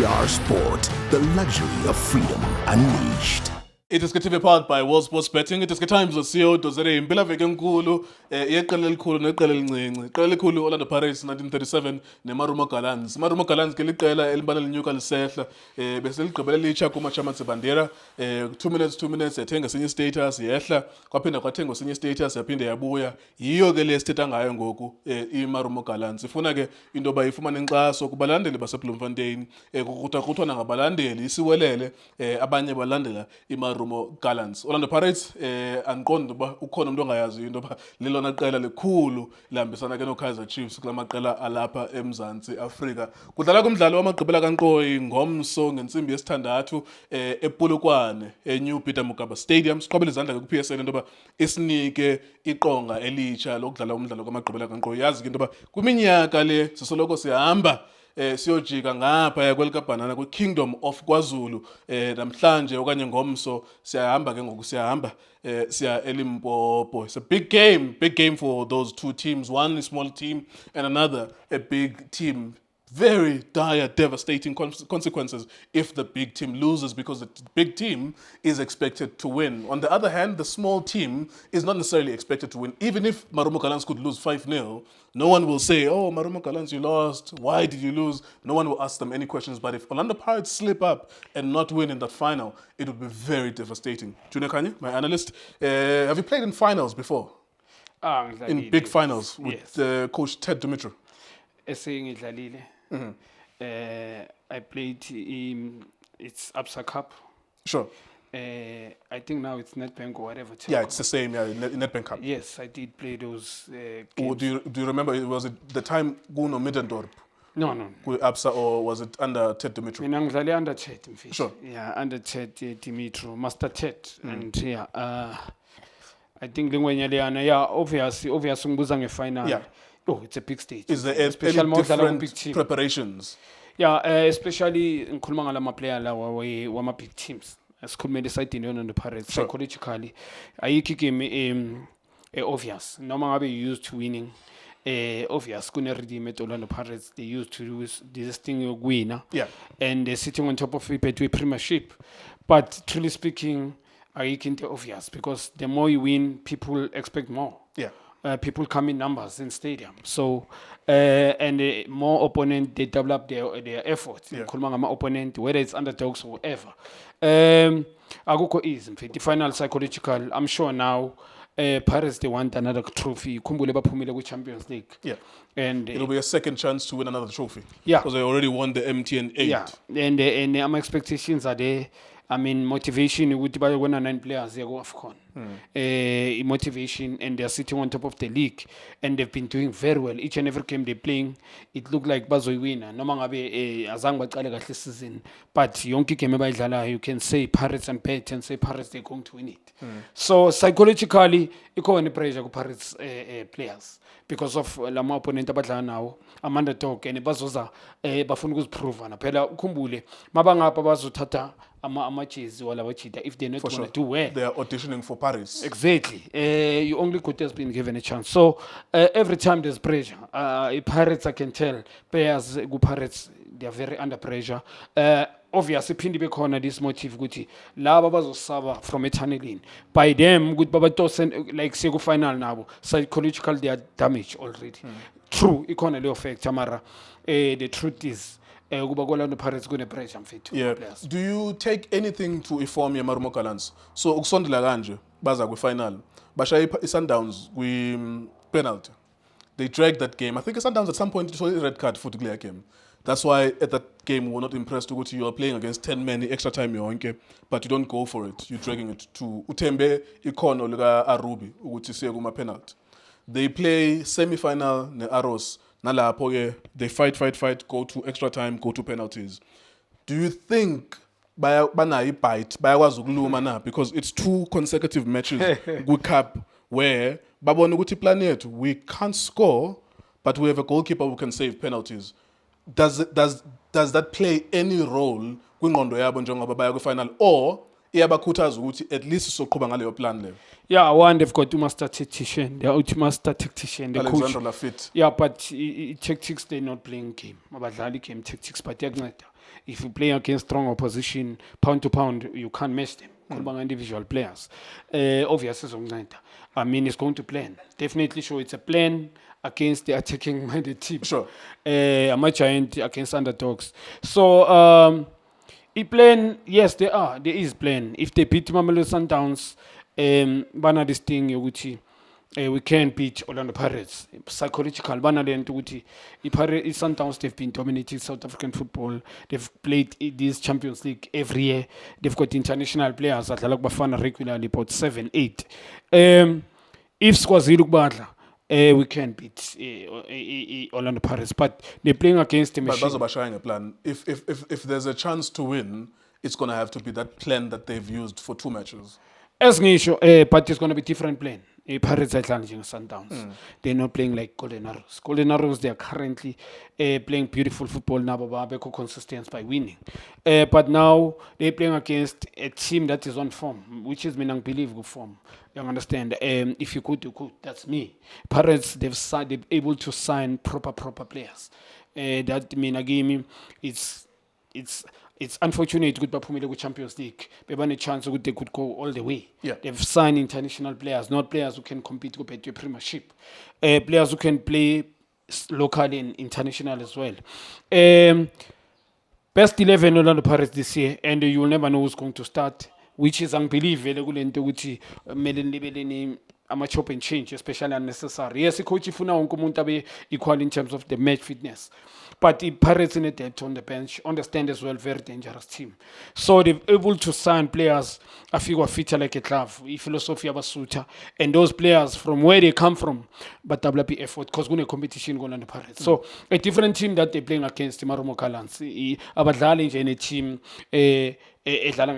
BR Sport, the luxury of freedom unleashed. It is getting powered by World Sports Betting. It is times of CEO Dozere impela veke enkulu yeqela elikhulu neqela elincinci. Iqela elikhulu Orlando Pirates 1937 neMarumo Gallants. Marumo Gallants ke liqela elibana linyuka lisehla bese ligqibela licha kuma Chamanzi Bandera 2 minutes yathenga esinye status yehla kwaphinda kwathenga esinye status yaphinde yabuya. Yiyo ke le state ngayo ngoku iMarumo Gallants. Ifuna ke into bayifumana inkxaso kubalandeli baseBloemfontein kukuthana ngabalandeli isiwelele abanye balandela iMarumo Gallants. Orlando Pirates andiqondi uba ukhona umuntu ongayazi into ba lilona qela likhulu lihambisana ke noKaizer Chiefs kulamaqela alapha eMzantsi Afrika. Kudlala kumdlalo wamagqibela kaNkqoyi ngomso ngentsimbi yesithandathu ePolokwane eNew Peter Mokaba Stadium. Siqhwabela izandla ke kuPSL into ba isinike iqonga elitsha lokudlala umdlalo kwamagqibela kaNkqoyi. Yazi ke into ba kwiminyaka le sisoloko sihamba siyojika ngapha kwelikaBhanana kwiKingdom of KwaZulu namhlanje okanye ngomso siyahamba ke ngoku siyahamba siya eLimpopo. It's a big game for those two teams, one small team and another a big team. Very dire, devastating consequences if the big team loses, because the big team is expected to win. On the other hand, the small team is not necessarily expected to win. Even if Marumo Gallants could lose 5-0, no one will say, oh, Marumo Gallants, you lost. Why did you lose? No one will ask them any questions. But if Orlando Pirates slip up and not win in that final, it would be very devastating. Junior Kanye, my analyst, have you played in finals before? In big finals with Coach Ted Dumitru? I played in it's Absa Cup. Sure. I think now it's Nedbank or whatever. Yeah, it's the same. Yeah, Nedbank Cup. Yes, I did play those games. Do you remember? Was it the time Guno Middendorp? No. With Absa, or was it under Ted Dumitru? Under Ted. Sure. Yeah, under Ted Dumitru, Master Ted, and yeah. I think obviously ngibuzange final. Yeah. Oh, it's a big stage. Is there any different preparations? Yeah, especially ngikhuluma ngalama player lawa wama big teams. Esikhulumela esayidini yona the Pirates psychologically ayikho game obvious. Noma ngabe used to winning. Obvious kune redeem at Orlando Pirates, they used to do this thing yokuwina. Yeah. And they're sitting on top of it between premiership. But truly speaking, ayikho into obvious, because the more you win, people expect more. Yeah. People come in numbers in stadium, so and more opponent, they develop their efforts. Yeah. Opponent, whether it's underdogs or whatever. Akukho easy. The final psychological. I'm sure now. Pirates, they want another trophy. Kumbule baphumile ku Champions League. Yeah. And it'll be a second chance to win another trophy. Yeah. Because they already won the MTN 8. Yeah. And my expectations are there. I mean, motivation, with 9 players, they go AFCON. Motivation, and they're sitting on top of the league, and they've been doing very well. Each and every game they're playing, it looked like Bazoy winner. No mangabe azang baqale kahle season, but yonke game abayidlala, you can say Pirates and bet and say Pirates they're going to win it. So psychologically, iko any pressure ku Pirates players because of lama opponent abadlala nawo, Amanda Dog and bazoza bafuna ukuziprove na. Phela ukhumbule mabangapha bazothatha ama-jezi wala bachita if they're not going to do well. They are auditioning for Paris. Exactly. You only could have been given a chance. So every time there's pressure, Pirates, I can tell, players, Pirates, they are very under pressure. Obviously, Pindi Bekona, this motive, Guti, Lava Bazosava from eternally. By them, good Babatos, like Sego final now, psychological, they are damaged already. True, economy effect, Tamara. The truth is, Pirates going to pressure players. Do you take anything to inform your Marumo Gallants? So ukusondela kanje baza kwi final. Bashaya iSundowns kwi penalty. They dragged that game. I think Sundowns at some point saw a red card for the clear game. That's why at that game we were not impressed to go to you are playing against 10 men extra time yonke, but you don't go for it. You're dragging it to Utembe ikono lika Arubi ukuthi siye kuma penalty. They play semi-final ne Arrows. They fight, go to extra time, go to penalties. Do you think banayi bite bayakwazi ukuluma na, because it's 2 consecutive matches good cup where babona ukuthi plan yethu we can't score but we have a goalkeeper who can save penalties. Does that play any role kwingqondo yabo njengoba baya kwi-final, or iyabakhuthaza ukuthi at least soqhubha ngaleyo plan leyo? Yeah, one, they've got master tactician, the master tactician, the Alexander coach. Lafitte. Yeah, but tactics, they're not playing game. Abadlali game tactics, but they're not. if you play against strong opposition, pound to pound, you can't match them. Individual players. Obviously, I mean, it's going to plan. Definitely sure it's a plan against the attacking minded team. Sure. I'm a giant against underdogs. So, a plan, yes, there is plan. If they beat Mamelodi Sundowns, bana this thing, we can beat Orlando Pirates. Psychological, bana lento ukuthi Sundowns, they've been dominating South African football. They've played this Champions League every year. They've got international players that like Bafana regularly, about 7, 8. If Swazili Kubadla, we can beat Orlando Pirates, but they're playing against the But machine. Bazoba showing a plan. If there's a chance to win, it's going to have to be that plan that they've used for 2 matches. As ngisho, but it's going to be different plan. Pirates are challenging Sundowns. They're not playing like Golden Arrows. Golden Arrows, they are currently playing beautiful football now, but consistent by winning. But now they're playing against a team that is on form, which is unbelievable form. You understand? If you could, you could. That's me. Pirates, they're able to sign proper players. That mean again, it's unfortunate good Bapumile with Champions League. They have a chance that they could go all the way. Yeah. They've signed international players, not players who can compete with the Premiership. Players who can play locally and international as well. Best 11 Orlando Pirates this year, and you will never know who's going to start, which is unbelievable. I'm a chop and change, especially unnecessary. Yes, the coach ifuna wonke umuntu abe equal in terms of the match fitness. But the Pirates in the depth on the bench understand as well, very dangerous team. So they're able to sign players, I feel feature like a glove, philosophy of a suitor, and those players from where they come from, but WP effort, because we're competition going on the Pirates. So a different team that they're playing against, the Marumo Gallants, abadlali in a team, a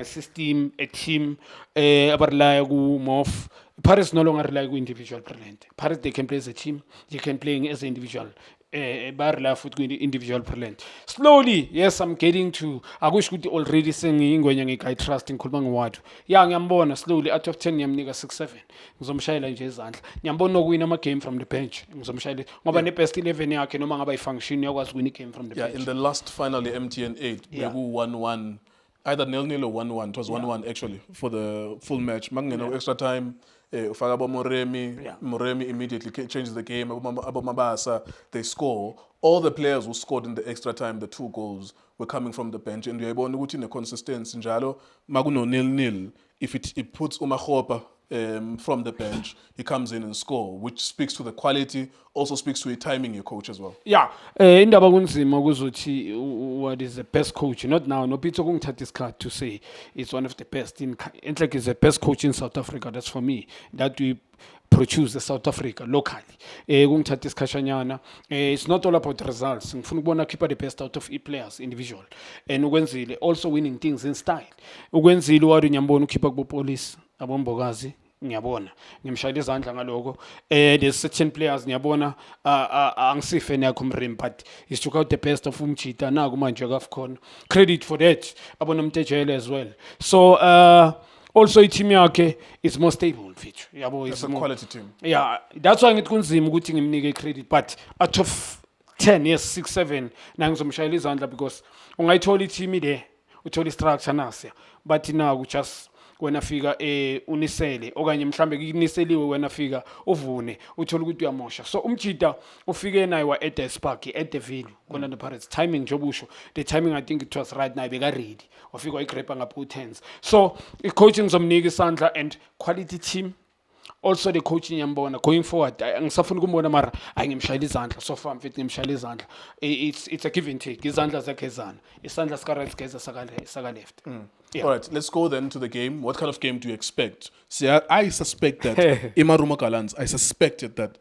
system, a team, morph. Paris no longer rely on individual talent. Paris, they can play as a team, they can play as an individual. Individual talent. Slowly, yes, I'm getting to. I wish could already saying I trust in Kulbang Wadu. Young Yambona, slowly out of 10 yam nigga 6, 7. Zomshaila Jezant. Yambono win a game from the bench. Zomshaila. Mabane best 11 year can no manga by function. Was when he came from the bench. In the last finally MTN 8, they 1-1. Either 0-0 or 1-1. It was 1-1 actually for the full match. Mangeno extra time. Fagabo Moremi immediately changes the game. Abomabasa, they score. All the players who scored in the extra time, the 2 goals, were coming from the bench. And you're able to in a consistency. Njalo, Maguno 0-0. If it puts Umakhopa from the bench, he comes in and score, which speaks to the quality, also speaks to the timing your coach as well. Yeah, indaba kunzima ukuthi what is the best coach? Not now. No Peter Kungthat this card to say it's one of the best in. Like is the best coach in South Africa. That's for me. That we produce the South Africa locally. Kungthat this kashanyana. It's not all about results. Ngifuna ukubona keep the best out of each players individual. And ukwenzile also winning things in style. Ukwenzile wari nyambona ukhipha kubo police abombokazi. Ngiyabona ngimshayela izandla ngaloko there's certain players ngiyabona angisife nakho mrim, but he took out the best of umjita naku manje akafukhona credit for that abona umtejele as well. So also i-team yakhe is more stable feature yabo. It's a quality team. Yeah, that's why ngithi kunzima ukuthi ngimnike credit, but out of 10 yes 6 7 nangizomshayela izandla because ungayithola i-team there uthola i-structure nasi, but now just wena fika unisele okanye mhlambe kuniseliwe wena fika uvune uthola ukuthi uyamosha. So umjita ufike naye wa at the spark at the value kona the Pirates timing njobusho the timing I think it was right naye beka ready wafika wayigrabha ngapho 10s. So I coaching zomnika isandla and quality team. Also the coaching yambona going forward ngisafuna ukumbona mara ayingimshayela izandla so far mfethu ngimshayela izandla. It's a give and take. Izandla zakhe zana isandla sika right geza saka left. Yeah. All right, let's go then to the game. What kind of game do you expect? See, I suspect that Marumo Gallants, I suspected that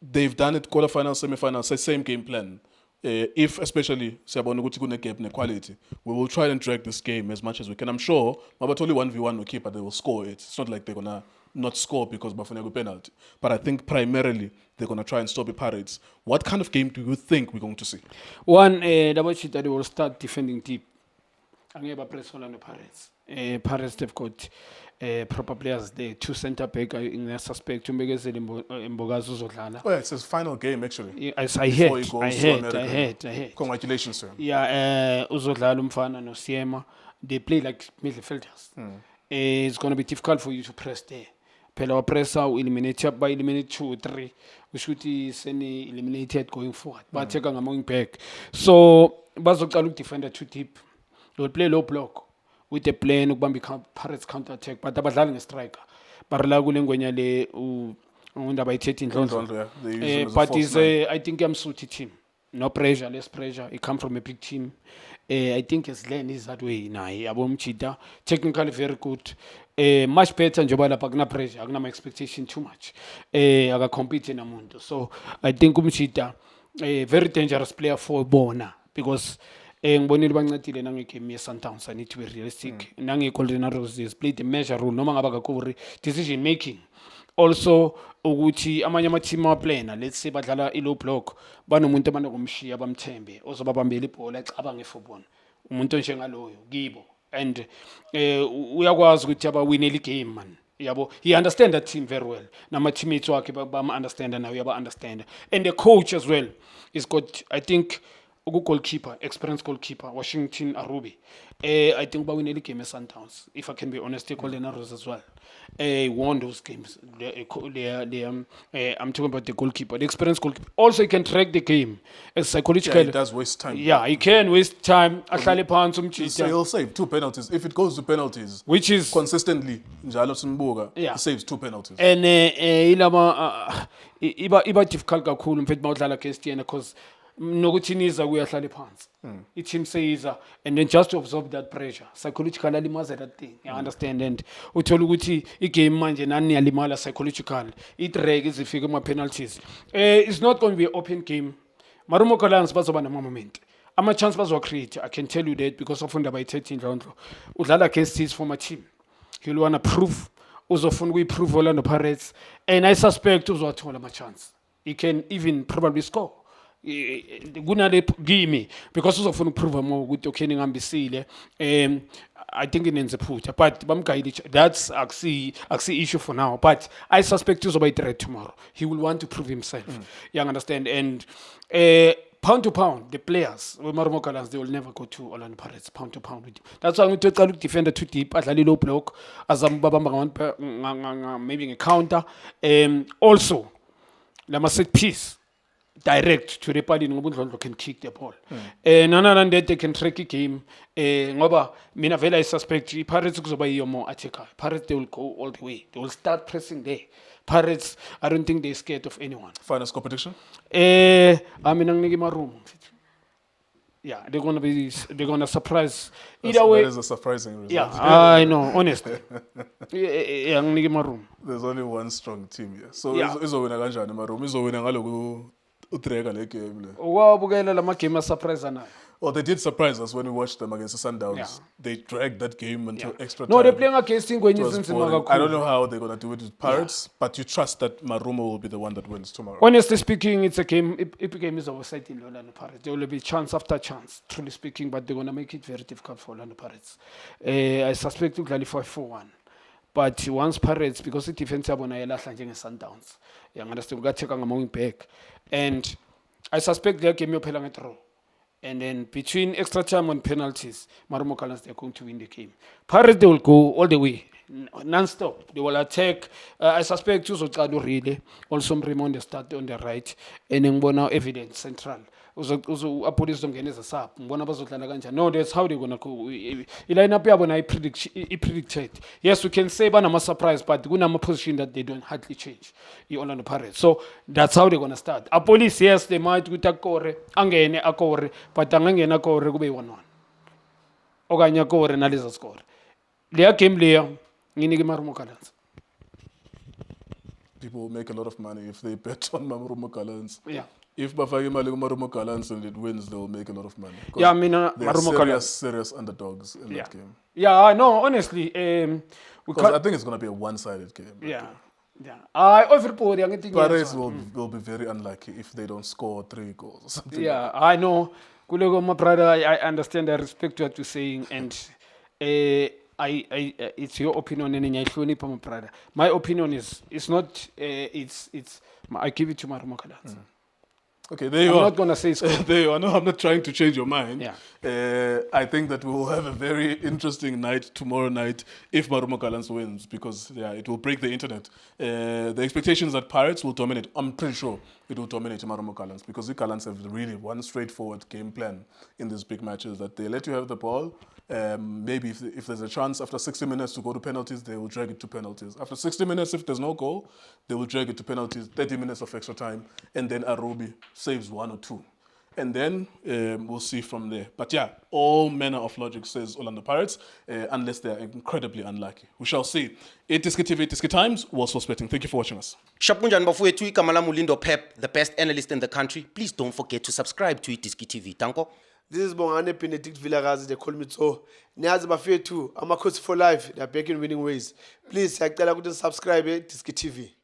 they've done it quarterfinal, semi-final, same game plan. If especially Siyabona ukuthi kune gap quality, we will try and drag this game as much as we can. I'm sure Mabatoli 1v1 will keep, but they will score it. It's not like they're gonna not score because Bafana penalty. But I think primarily they're gonna try and stop the Pirates. What kind of game do you think we're going to see? One, double sheet that they will start defending deep. Angeba press on the Pirates. Pirates they've got proper players there. 2 centre back in their suspect. Umbekezeli Mbogazi uzodlala. Oh, yeah, it's his final game actually. Yes, I Before he heard. goes I to heard. America. I heard. Congratulations to him. Yeah, uzodlala umfana no Siema. They play like midfielders. It's going to be difficult for you to press there. Phela pressa u eliminate by eliminate 2 3 we should is any eliminated going forward. But take ngama wing back. So bazoqala ukudefender too deep. They will play low block with a plan ukubamba Pirates counter attack but abadlali ngestriker. Barela kule ngwenya le undaba ithethe indlondlo. Yeah, they use him as a But false is nine. I think I'm suited team. No pressure, less pressure. He come from a big team. I think his lane is that way. Nah, Abom Chita, technically very good. Much better njengoba lapha kuna pressure, akuna expectation too much. Aka compete namuntu. So I think umchita very dangerous player for bona because ngibonile bancedile nangegame ye-Sundowns. I need to be realistic. Nange-Golden Arrows has played a major role noma ngaba kakuri decision making. Also ukuthi amanye ama-team awaplana let's say badlala i-low block banomuntu abanokumshiya bamthembe ozobabambela ibhola ecabanga for umuntu njengaloyo kibo and uyakwazi ukuthi abawinele igame man yabo he understand that team very well nama-teammates wakhe bama-understanda nawe uyaba-understanda and the coach as well is got I think goalkeeper, experienced goalkeeper, Washington Arubi. I think bawinele igame e-Sundowns, if I can be honest, Golden Arrows as well. Won those games. I'm talking about the goalkeeper, the experienced goalkeeper. Also, he can track the game. Psychologically. Yeah, he does waste time. Yeah, he can waste time. So he'll save 2 penalties. If it goes to penalties, which is consistently, njalo simbuka, Yeah. he saves 2 penalties. and iba difficult kakhulu mfethu mawudlala against yena because nokuthi niza kuyahlala phansi i-team seyiza and then just to absorb that pressure psychologically alimaza that thing you understand and uthola ukuthi igame manje nani yalimala psychological i-drag izifika kuma-penalties it's not going to be an open game Marumo Gallants bazoba nama-moment ama-chance bazowa-create I can tell you that because of undaba i-13 Ndlondlo udlala against his former team he'll want to prove uzofuna ukuyi-prove Orlando Pirates and I suspect uzowathola ama-chance he can even probably score kunale kimi because uzofuna ukuprove more ukuthi okay ningambisile I think inenze phutha but bamgayile that's akusi issue for now but I suspect uzoba i-threat tomorrow he will want to prove himself you understand and pound to pound the players we-Marumo Gallants they will never go to Orlando Pirates pound to pound with him that's why ngithi ucala ukudefender too deep adlala low block azama babamba maybe nge-counter also lama set piece direct to the party ngoba uNdlondlo can kick the ball none than that they can track a game ngoba mina vele I suspect Pirates kuzoba yiyo more attacker Pirates they will go all the way they will start pressing there Pirates I don't think they're scared of anyone Finals competition? mina nginike Marumo yeah they're gonna surprise either way That is a surprising result. yeah I know honestly yeah nginike Marumo There's only one strong team here. So Yeah. izowina kanjani Marumo? Izowina ngaloku udraga le game le. wabukela lama game surprise nayo. Well, they did surprise us when we watched them against the Sundowns. Yeah. They dragged that game until extra No, time. they're playing against Ingwenye It was Zinzima boring. kakhulu. I don't know how they're going to do it with Pirates, but you trust that Marumo will be the one that wins tomorrow. Honestly speaking, it's a game. If a game is oversight in Orlando Pirates, there will be chance after chance, truly speaking, but they're going to make it very difficult for Orlando Pirates. I suspect to qualify 4-1. But once Pirates, because the defense yabo nayo lahla njenge Sundowns, you understand, ukatheka ngama wing back. And I suspect their game yophela nge-draw. And then between extra time and penalties, Marumo Gallants, they're going to win the game. Pirates, they will go all the way, non-stop. They will attack. I suspect Uzocado really. Also, Mrimo start on the right. And then Mbona evidence central. Police don't get as a sub. No, that's how they're going to go. Line up here when I predicted. Yes, we can say I'm a surprise, but we have a position that they don't hardly change. You all on the Pirates. So that's how they're going to start. A police, yes, they might with a core, angene a core, but angene a core go be 1-1. Oganya core and Aliza score. Their game layer, Ninigi Marumo Gallants. People will make a lot of money if they bet on Marumo Gallants. Yeah. If Bafagi Maligo Marumo Gallants and it wins, they'll make a lot of money. 'Cause Yeah, I mean, they're Marumo Gallants. serious underdogs in that game. Yeah, I know, honestly. We Because I think it's going to be a one-sided game. Yeah. Yeah. Everybody, I think Pirates will be very unlucky if they don't score 3 goals or something. Yeah, I know. Kulego, my brother, I understand, I respect what you're saying, and it's your opinion and ngiyayihlonipha my brother. My opinion is it's not it's I give it to Marumo Gallants. Okay, there you I'm are. not gonna say it's There you are. No, I'm not trying to change your mind. Yeah. I think that we will have a very interesting night tomorrow night if Marumo Gallants wins because it will break the internet. The expectations that Pirates will dominate. I'm pretty sure it will dominate Marumo Gallants because the Gallants have really one straightforward game plan in these big matches that they let you have the ball. Maybe if there's a chance after 60 minutes to go to penalties, they will drag it to penalties. After 60 minutes, if there's no goal, they will drag it to penalties, 30 minutes of extra time, and then Arubi saves 1 or 2. And then we'll see from there. But yeah, all manner of logic says Orlando Pirates, unless they're incredibly unlucky. We shall see. Tiski TV, Tiski Times, was for betting. Thank you for watching us. Shapunjan bafowethu ikamala Mulindo Pep, the best analyst in the country. Please don't forget to subscribe to Tiski TV. Tanko. This is Bongane Benedict Villagazi, they call me so. Niazi Bafetu, I'm a coach for life. They are back in winning ways. Please, subscribe to Tiski TV.